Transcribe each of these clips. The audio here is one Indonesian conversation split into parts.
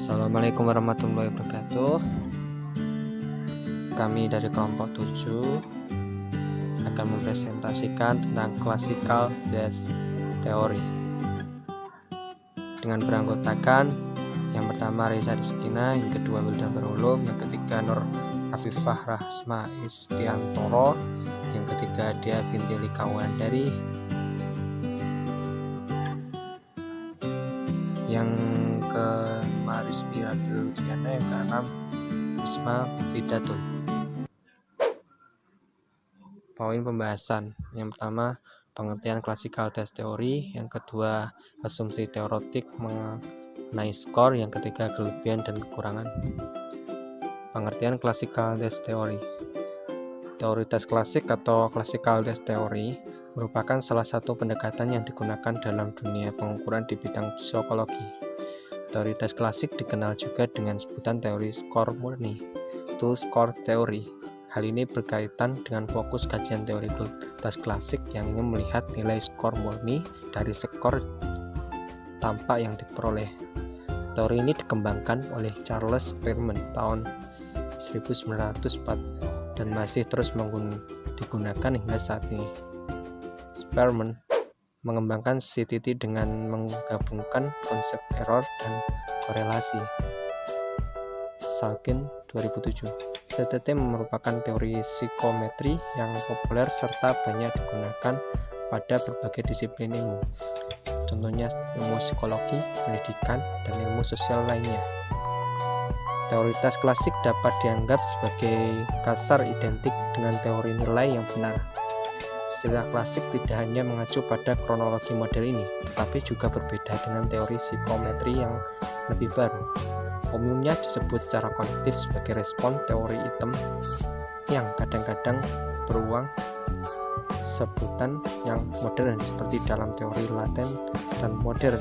Assalamualaikum warahmatullahi wabarakatuh. Kami dari kelompok 7 akan mempresentasikan tentang classical desk theory dengan beranggotakan yang pertama Reza Rizkina, yang kedua Wildan Barulum, yang ketiga Nur Afifah Rahma Istiantoro, yang ketiga Dia binti Likawan dari, yang kelima Rizky Radil Luciana, yang keenam Risma Fidatun. Poin pembahasan yang pertama pengertian classical desk theory, yang kedua asumsi teoretik mengenai skor, yang ketiga kelebihan dan kekurangan. Pengertian classical desk theory. Teori tes klasik atau classical desk theory merupakan salah satu pendekatan yang digunakan dalam dunia pengukuran di bidang psikologi. Teori tes klasik dikenal juga dengan sebutan teori skor murni, two score theory. Hal ini berkaitan dengan fokus kajian teori tes klasik yang ingin melihat nilai skor murni dari skor tampak yang diperoleh. Teori ini dikembangkan oleh Charles Spearman tahun 1904 dan masih terus digunakan hingga saat ini. Spearman mengembangkan CTT dengan menggabungkan konsep error dan korelasi. Salkin 2007. CTT merupakan teori psikometri yang populer serta banyak digunakan pada berbagai disiplin ilmu, contohnya ilmu psikologi, pendidikan, dan ilmu sosial lainnya. Teori tes klasik dapat dianggap sebagai kasar identik dengan teori nilai yang benar. Istilah klasik tidak hanya mengacu pada kronologi model ini, tetapi juga berbeda dengan teori psikometri yang lebih baru. Umumnya disebut secara kognitif sebagai respon teori item, yang kadang-kadang beruang sebutan yang modern seperti dalam teori laten dan modern.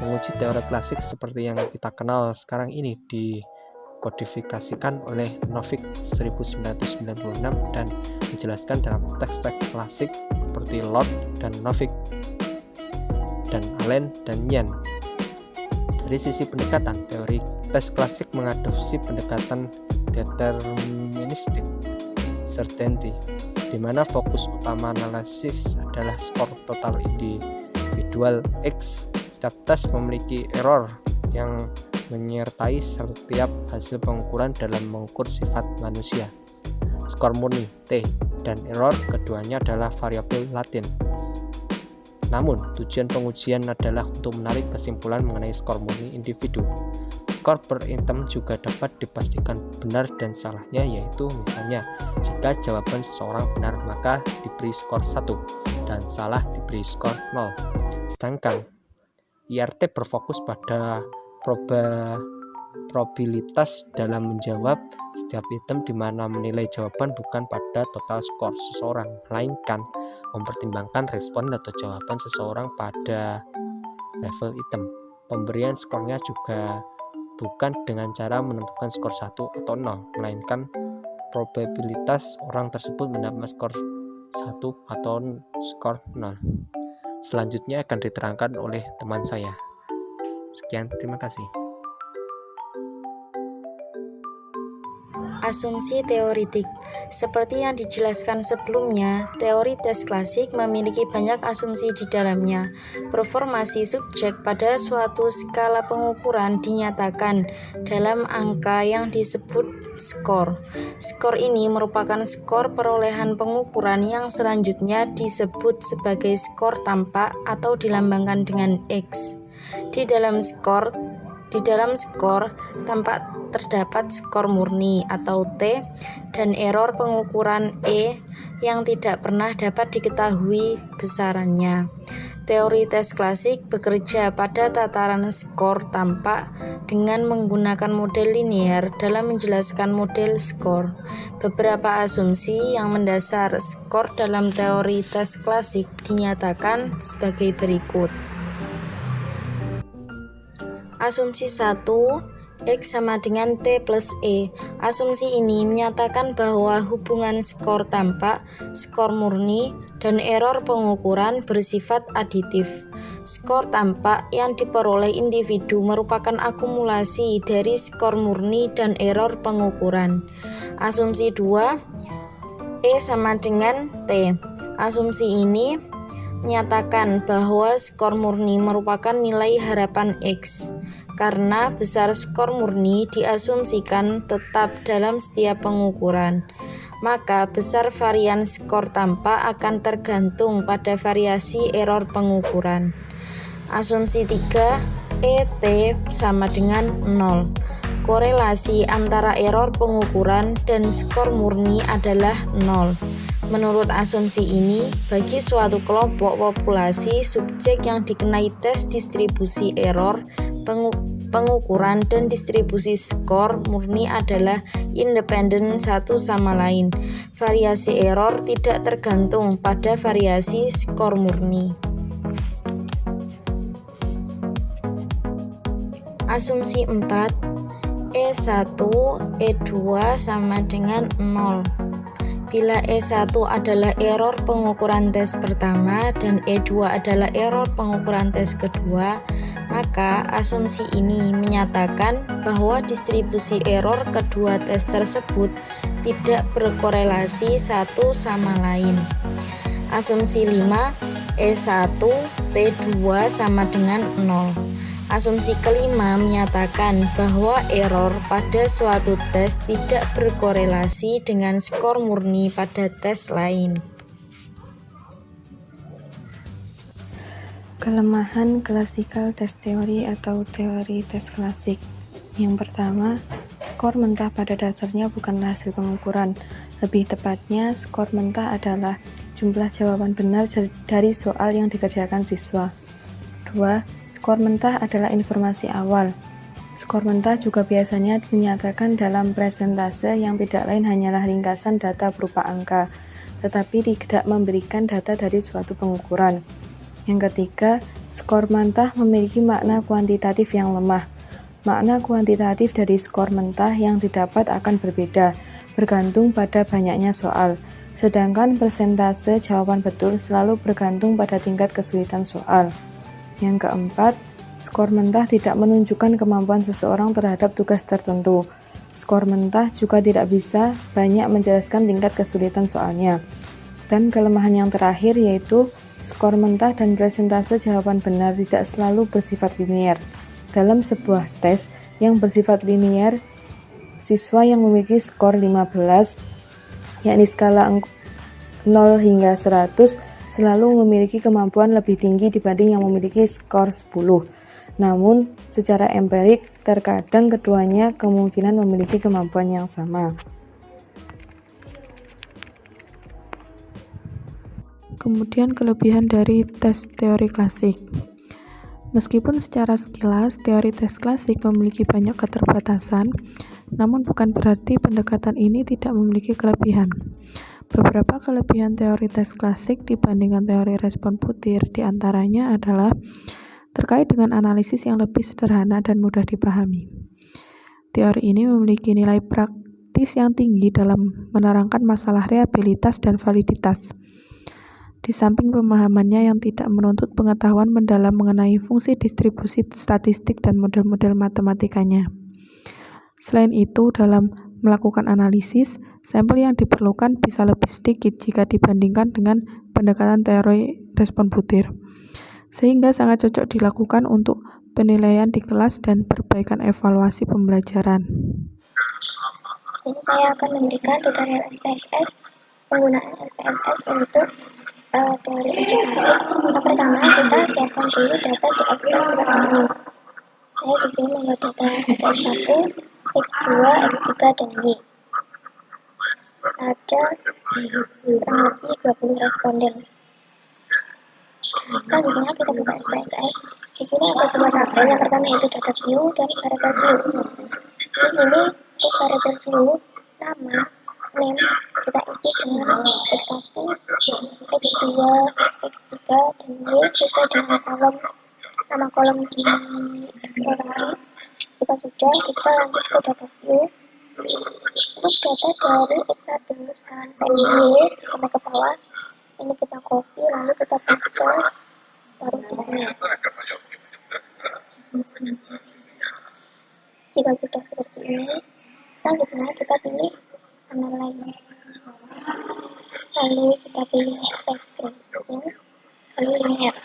Menguji teori klasik seperti yang kita kenal sekarang ini dikodifikasikan oleh Novick 1996 dan dijelaskan dalam teks-teks klasik seperti Lord dan Novick dan Allen dan Yan. Dari sisi pendekatan, teori tes klasik mengadopsi pendekatan deterministik certainty, di mana fokus utama analisis adalah skor total individual X. Setiap tes memiliki error yang menyertai setiap hasil pengukuran dalam mengukur sifat manusia. Skor murni T dan error keduanya adalah variabel latin. Namun, tujuan pengujian adalah untuk menarik kesimpulan mengenai skor murni individu. Skor per item juga dapat dipastikan benar dan salahnya, yaitu misalnya jika jawaban seseorang benar maka diberi skor 1 dan salah diberi skor 0. Sedangkan IRT berfokus pada probabilitas dalam menjawab setiap item, di mana menilai jawaban bukan pada total skor seseorang, melainkan mempertimbangkan respon atau jawaban seseorang pada level item. Pemberian skornya juga bukan dengan cara menentukan skor 1 atau 0, melainkan probabilitas orang tersebut mendapat skor 1 atau skor 0. Selanjutnya akan diterangkan oleh teman saya. Sekian, terima kasih. Asumsi teoritik. Seperti yang dijelaskan sebelumnya, teori tes klasik memiliki banyak asumsi di dalamnya. Performasi subjek pada suatu skala pengukuran dinyatakan dalam angka yang disebut skor. Skor ini merupakan skor perolehan pengukuran yang selanjutnya disebut sebagai skor tampak atau dilambangkan dengan X. Di dalam skor tampak terdapat skor murni atau T dan error pengukuran E yang tidak pernah dapat diketahui besarannya. Teori tes klasik bekerja pada tataran skor tampak dengan menggunakan model linear dalam menjelaskan model skor. Beberapa asumsi yang mendasar skor dalam teori tes klasik dinyatakan sebagai berikut. Asumsi 1, X sama dengan T plus E. Asumsi ini menyatakan bahwa hubungan skor tampak, skor murni, dan error pengukuran bersifat aditif. Skor tampak yang diperoleh individu merupakan akumulasi dari skor murni dan error pengukuran. Asumsi 2, E sama dengan T. Asumsi ini menyatakan bahwa skor murni merupakan nilai harapan X. Karena besar skor murni diasumsikan tetap dalam setiap pengukuran, maka besar varian skor tampak akan tergantung pada variasi error pengukuran. Asumsi 3, ET sama dengan 0. Korelasi antara error pengukuran dan skor murni adalah 0. Menurut asumsi ini, bagi suatu kelompok populasi, subjek yang dikenai tes distribusi error pengukuran dan distribusi skor murni adalah independen satu sama lain. Variasi error tidak tergantung pada variasi skor murni. Asumsi 4, E1, E2 sama dengan 0. Bila E1 adalah error pengukuran tes pertama dan E2 adalah error pengukuran tes kedua, maka asumsi ini menyatakan bahwa distribusi error kedua tes tersebut tidak berkorelasi satu sama lain. Asumsi 5, E1, T2 sama dengan 0. Asumsi kelima menyatakan bahwa error pada suatu tes tidak berkorelasi dengan skor murni pada tes lain. Kelemahan klasikal tes teori atau teori tes klasik. Yang pertama, skor mentah pada dasarnya bukanlah hasil pengukuran. Lebih tepatnya, skor mentah adalah jumlah jawaban benar dari soal yang dikerjakan siswa. 2. Skor mentah adalah informasi awal. Skor mentah juga biasanya dinyatakan dalam presentase yang tidak lain hanyalah ringkasan data berupa angka, tetapi tidak memberikan data dari suatu pengukuran. Yang ketiga, skor mentah memiliki makna kuantitatif yang lemah. Makna kuantitatif dari skor mentah yang didapat akan berbeda, bergantung pada banyaknya soal. Sedangkan persentase jawaban betul selalu bergantung pada tingkat kesulitan soal. Yang keempat, skor mentah tidak menunjukkan kemampuan seseorang terhadap tugas tertentu. Skor mentah juga tidak bisa banyak menjelaskan tingkat kesulitan soalnya. Dan kelemahan yang terakhir yaitu skor mentah dan persentase jawaban benar tidak selalu bersifat linier. Dalam sebuah tes yang bersifat linier, siswa yang memiliki skor 15, yakni skala 0 hingga 100, selalu memiliki kemampuan lebih tinggi dibanding yang memiliki skor 10. Namun, secara empirik, terkadang keduanya kemungkinan memiliki kemampuan yang sama. Kemudian kelebihan dari tes teori klasik. Meskipun secara sekilas teori tes klasik memiliki banyak keterbatasan, namun bukan berarti pendekatan ini tidak memiliki kelebihan. Beberapa kelebihan teori tes klasik dibandingkan teori respon butir diantaranya adalah terkait dengan analisis yang lebih sederhana dan mudah dipahami. Teori ini memiliki nilai praktis yang tinggi dalam menerangkan masalah reliabilitas dan validitas. Di samping pemahamannya yang tidak menuntut pengetahuan mendalam mengenai fungsi distribusi statistik dan model-model matematikanya. Selain itu, dalam melakukan analisis, sampel yang diperlukan bisa lebih sedikit jika dibandingkan dengan pendekatan teori respon butir, sehingga sangat cocok dilakukan untuk penilaian di kelas dan perbaikan evaluasi pembelajaran. Sini saya akan memberikan tutorial SPSS, penggunaan SPSS untuk teori uji klasik. Yang pertama, kita siapkan dulu data di Excel seperti ini. Saya di sini membuat data X1, X2, X3, dan Y. Ada kurang lebih 20 responden. Selanjutnya kita buka SPSS. Di sini ada dua tabel. Yang pertama yaitu data view dan variable view. Di sini untuk variable view, nama, name kita isi dengan X1, X2, X3, dan Y sesuai dengan nama kolom di Excel tadi. Jika sudah, kita lanjut ke data view. Untuk data dari X1 sampai Y sampai ke bawah, ini kita copy lalu kita paste taruh di sini. Jika sudah seperti ini, selanjutnya kita pilih analyze, lalu kita pilih regression, lalu linear.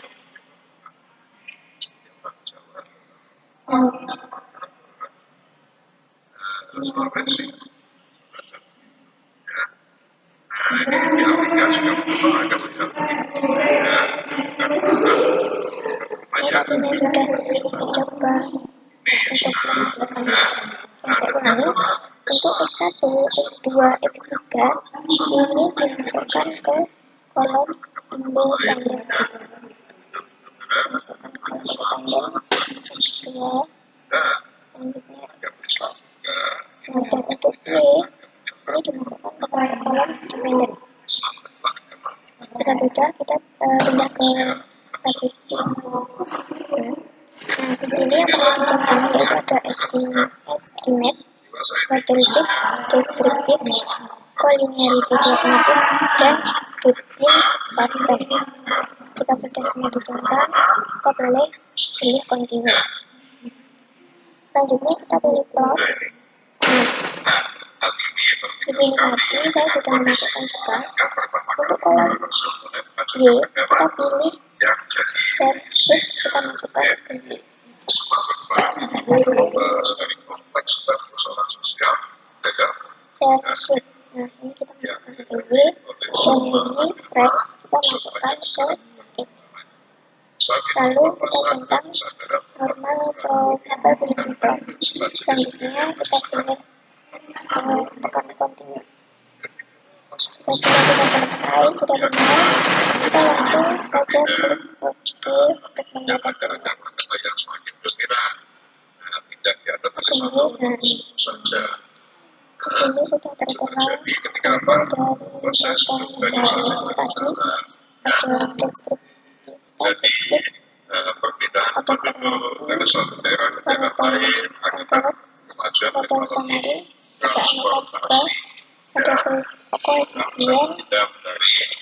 Ini tadi saya sudah mencoba untuk memasukkan. Saya ulangi, untuk X1, X2, X3 ini dimasukkan ke kolom independen. Masukkan kolom independen X2, selanjutnya X3. Nah, dan untuk Y ini dimasukkan ke kolom dependen. Jika sudah, kita pindah ke statistik. Nah, di sini yang perlu dicek yaitu ada estimate, logistic, descriptive, collinearity diagnostics, dan built-in custom. Jika sudah semua dicentang, kita boleh pilih continue. Selanjutnya kita pilih plot. Di sini tadi saya sudah memasukkan juga. Untuk kolom Y, kita pilih set shift, kita masukkan ke Y. Set shift. Nah, ini kita masukkan ke Y, dan isi right kita masukkan ke X. Lalu kita centang normal probability plot. Selanjutnya kita pilih tekan continue. Jika sudah selesai, sudah benar, kita langsung saja klik OK untuk mengatasi. Kemudian di sini sudah tertera hasil dari analisis tadi. Ada deskriptif statistik, ada korelasi, model summary, ada aneka juga, ada koefisien,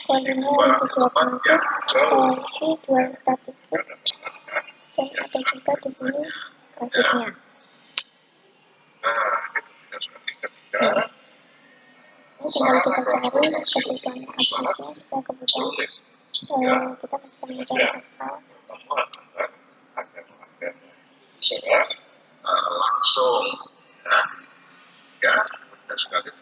collinearity diagnosis, Bayesian dual statistics, dan ada juga di sini grafiknya. Ini tinggal kita cari kebutuhan aksesnya sesuai kebutuhan. Kita masih mencari apa. Langsung ya mudah sekali